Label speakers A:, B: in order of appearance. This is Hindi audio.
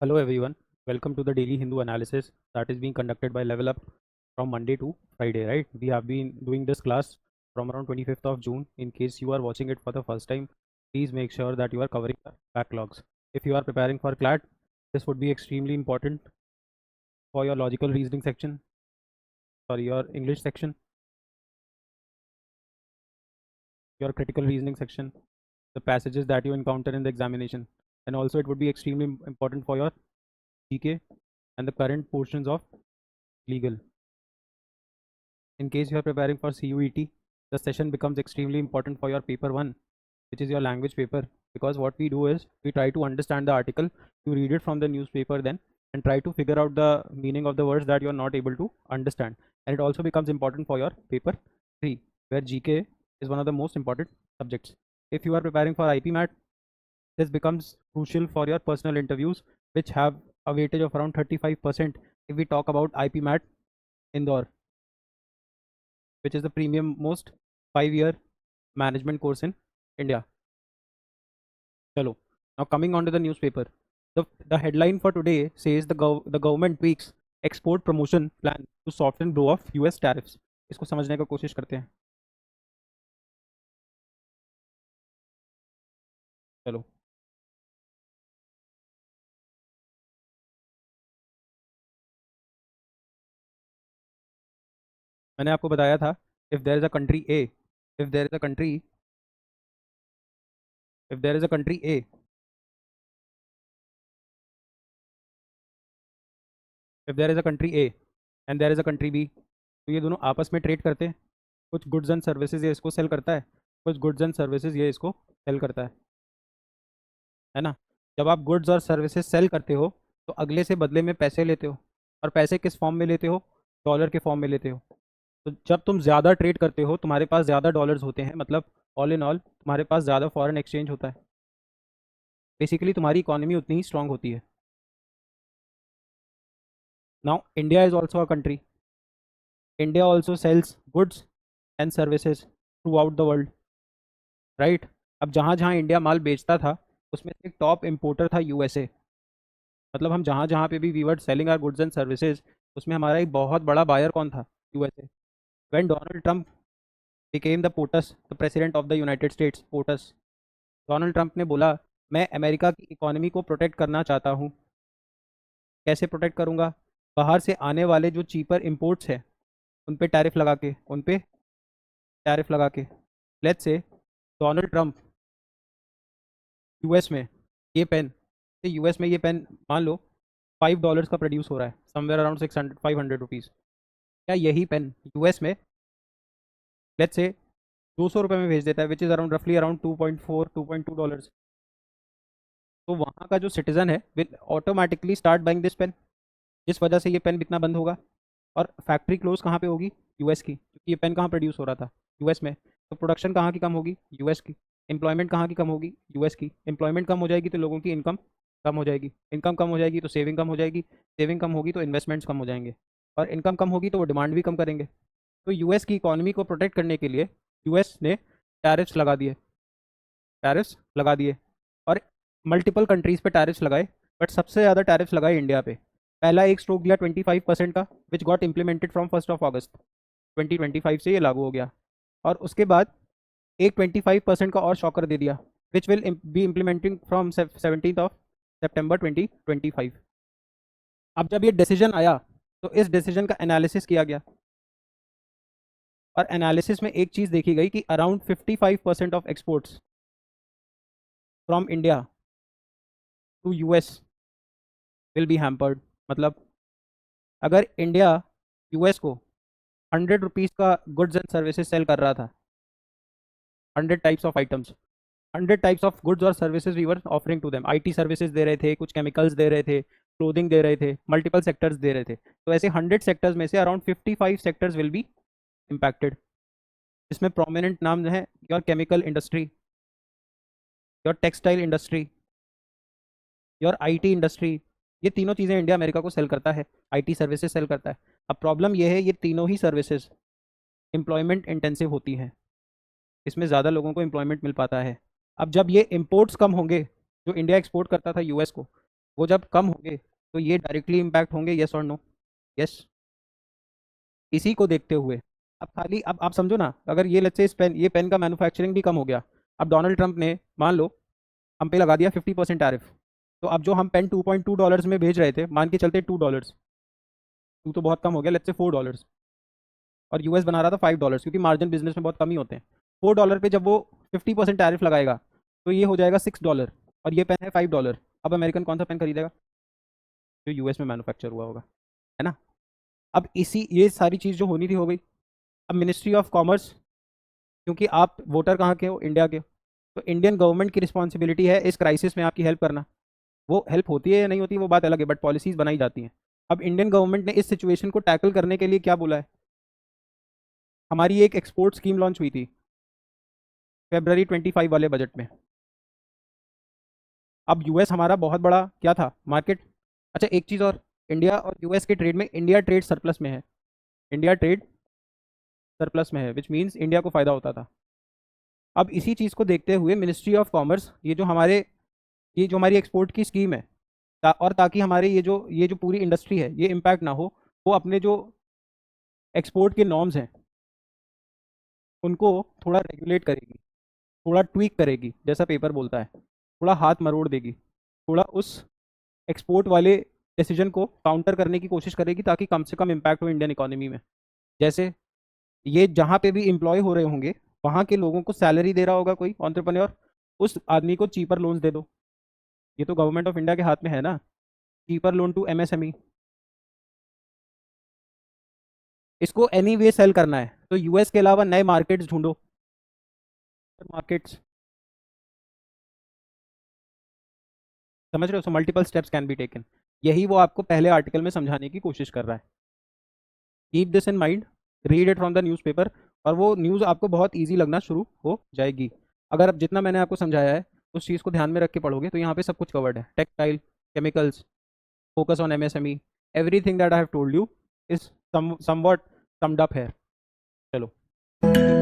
A: Hello everyone, welcome to the daily Hindu analysis that is being conducted by Level Up from Monday to Friday, right? We have been doing this class from around 25th of June. In case you are watching it for the first time, please make sure that you are covering the backlogs. If you are preparing for CLAT, this would be extremely important for your logical reasoning section, sorry, your English section, your critical reasoning section, the passages that you encounter in the examination, and also it would be extremely important for your GK and the current portions of legal. In case you are preparing for CUET, the session becomes extremely important for your paper 1, which is your language paper, because what we do is we try to understand the article, you read it from the newspaper then, and try to figure out the meaning of the words that you are not able to understand. And it also becomes important for your paper 3, where GK is one of the most important subjects. If you are preparing for IPMAT, this becomes crucial for your personal interviews, which have a weightage of around 35% if we talk about IPMAT Indore, which is the premium most 5-year management course in India. Chalo. Now coming on to the newspaper. The headline for today says the government tweaks export promotion plan to soften blow of US tariffs. इसको समझने का कोशिश करते हैं. चलो. मैंने आपको बताया था if there is a country A, if there is a country A if there is a country A and there is a country B, तो ये दोनों आपस में ट्रेड करते हैं. कुछ गुड्स एंड सर्विसेज ये इसको सेल करता है, कुछ गुड्स एंड सर्विसेज ये इसको सेल करता है ना. जब आप गुड्स और सर्विसेज सेल करते हो तो अगले से बदले में पैसे लेते हो, और पैसे किस फॉर्म में लेते हो? डॉलर के फॉर्म में लेते हो. तो जब तुम ज़्यादा ट्रेड करते हो, तुम्हारे पास ज़्यादा डॉलर्स होते हैं, मतलब ऑल इन ऑल तुम्हारे पास ज़्यादा फॉरेन एक्सचेंज होता है. बेसिकली तुम्हारी इकोनॉमी उतनी ही स्ट्रांग होती है. Now India is also a country. India also sells goods and services throughout the world, right. अब जहाँ जहाँ इंडिया माल बेचता था उसमें से एक टॉप इम्पोर्टर था यूएसए. मतलब हम जहाँ जहाँ पे भी we were selling are goods and services, उसमें हमारा एक बहुत बड़ा बायर कौन था? USA. When Donald Trump became the POTUS, the president of the United States, POTUS, Donald Trump ने बोला मैं अमेरिका की इकोनॉमी को प्रोटेक्ट करना चाहता हूँ. कैसे प्रोटेक्ट करूँगा? बाहर से आने वाले जो चीपर इम्पोर्ट्स हैं उन पे टैरिफ लगा के, let's say Donald Trump US में ये पेन मान लो $5 का प्रोड्यूस हो रहा है, समवेयर अराउंड 500 रुपीज़. क्या यही पेन यूएस में लेट्स से 200 रुपये में भेज देता है, विच इज़ अराउंड रफली अराउंड 2.2 तो वहाँ का जो सिटीज़न है will automatically start buying this pen, जिस वजह से ये पेन बिकना बंद होगा. और फैक्ट्री क्लोज कहाँ पे होगी? यूएस की, क्योंकि ये पेन कहाँ प्रोड्यूस हो रहा था? यूएस में. तो प्रोडक्शन कहाँ की कम होगी? यूएस की. एम्प्लॉयमेंट कहाँ की कम होगी? यूएस की. एम्प्लॉयमेंट कम हो जाएगी तो लोगों की इनकम कम हो जाएगी. इनकम कम हो जाएगी तो सेविंग कम हो जाएगी. सेविंग कम होगी तो इन्वेस्टमेंट्स कम हो जाएंगे. और इनकम कम होगी तो वो डिमांड भी कम करेंगे. तो यूएस की इकोनॉमी को प्रोटेक्ट करने के लिए यूएस ने टैरिफ्स लगा दिए और मल्टीपल कंट्रीज़ पे टैरिफ्स लगाए, बट सबसे ज़्यादा टैरिफ्स लगाए इंडिया पे. पहला एक स्ट्रोक दिया 25% का, विच गॉट इम्प्लीमेंटेड फ्रॉम 1 अगस्त 2025 से ये लागू हो गया. और उसके बाद एक 25% का और शॉकर दे दिया, which will be implementing from 17 सितंबर 2025. अब जब ये डिसीजन आया तो इस डिसीजन का एनालिसिस किया गया, और एनालिसिस में एक चीज़ देखी गई कि around 55% of exports from India to US will be hampered. मतलब अगर इंडिया यूएस को 100 रुपीज़ का गुड्स एंड सर्विसेज सेल कर रहा था, 100 types of items, 100 types of goods और services we were offering to them. IT services दे रहे थे, कुछ केमिकल्स दे रहे थे, क्लोथिंग दे रहे थे, मल्टीपल सेक्टर्स दे रहे थे. तो ऐसे 100 सेक्टर्स में से around 55 sectors will be impacted. इसमें प्रोमिनेंट नाम है your chemical industry, your textile industry, your IT industry. ये तीनों चीज़ें इंडिया अमेरिका को सेल करता है, आईटी सर्विसेज सेल करता है. अब प्रॉब्लम ये है ये तीनों ही सर्विसेज एम्प्लॉयमेंट इंटेंसिव होती हैं, इसमें ज़्यादा लोगों को एम्प्लॉयमेंट मिल पाता है. अब जब ये इम्पोर्ट्स कम होंगे जो इंडिया एक्सपोर्ट करता था यूएस को, वो जब कम होंगे तो ये डायरेक्टली इम्पैक्ट होंगे, यस और नो? यस। इसी को देखते हुए अब खाली अब आप समझो ना, अगर ये लेट्स से इस पेन, ये पेन का मैन्युफैक्चरिंग भी कम हो गया, अब डोनाल्ड ट्रंप ने मान लो हम पे लगा दिया 50% टैरिफ, तो अब जो हम पेन $2.2 में भेज रहे थे, मान के चलते $2, टू तो बहुत कम हो गया, लेट्स से $4, और यूएस बना रहा था $5, क्योंकि मार्जिन बिजनेस में बहुत कम ही होते हैं। $4 पे जब वो 50% टैरिफ लगाएगा तो ये हो जाएगा $6, और ये पेन है $5। अब अमेरिकन कौन सा पेन खरीदेगा? जो यूएस में मैन्युफैक्चर हुआ होगा, है ना? अब इसी ये सारी चीज़ जो होनी थी हो गई। अब मिनिस्ट्री ऑफ कॉमर्स, क्योंकि आप वोटर कहाँ के हो? इंडिया के हो, तो इंडियन गवर्नमेंट की रिस्पॉन्सिबिलिटी है इस क्राइसिस में आपकी हेल्प करना। वो हेल्प होती है या नहीं होती वो बात अलग है, बट पॉलिसीज बनाई जाती हैं। अब इंडियन गवर्नमेंट ने इस सिचुएशन को टैकल करने के लिए क्या बोला है? हमारी एक एक्सपोर्ट स्कीम लॉन्च हुई थी February 25 वाले बजट में। अब यूएस हमारा बहुत बड़ा क्या था? मार्केट। अच्छा एक चीज़ और, इंडिया और यूएस के ट्रेड में इंडिया ट्रेड सरप्लस में है। इंडिया ट्रेड सरप्लस में है, विच मीन्स इंडिया को फ़ायदा होता था। अब इसी चीज़ को देखते हुए मिनिस्ट्री ऑफ कॉमर्स, ये जो हमारी एक्सपोर्ट की स्कीम है, और ताकि हमारे ये जो पूरी इंडस्ट्री है ये इम्पैक्ट ना हो, वो अपने जो एक्सपोर्ट के नॉर्म्स हैं उनको थोड़ा रेगुलेट करेगी, थोड़ा ट्वीक करेगी, जैसा पेपर बोलता है, थोड़ा हाथ मरोड़ देगी, थोड़ा उस एक्सपोर्ट वाले डिसीजन को काउंटर करने की कोशिश करेगी, ताकि कम से कम इम्पैक्ट हो इंडियन इकोनॉमी में। जैसे ये जहाँ पे भी एम्प्लॉय हो रहे होंगे, वहाँ के लोगों को सैलरी दे रहा होगा कोई एंटरप्रेन्योर, उस आदमी को चीपर लोन्स दे दो। ये तो गवर्नमेंट ऑफ इंडिया के हाथ में है ना, चीपर लोन टू एमएसएमई। इसको एनी वे सेल करना है तो यूएस के अलावा नए मार्केट्स ढूंढो, मार्केट्स। समझ रहे हो? So multiple steps can be taken. यही वो आपको पहले आर्टिकल में समझाने की कोशिश कर रहा है। Keep this in mind, read it from the newspaper, और वो न्यूज़ आपको बहुत ईजी लगना शुरू हो जाएगी। अगर अब जितना मैंने आपको समझाया है उस चीज़ को ध्यान में रख के पढ़ोगे तो यहाँ पे सब कुछ कवर्ड है। Textile, chemicals, focus on MSME, everything that I have told you is somewhat summed up है। चलो।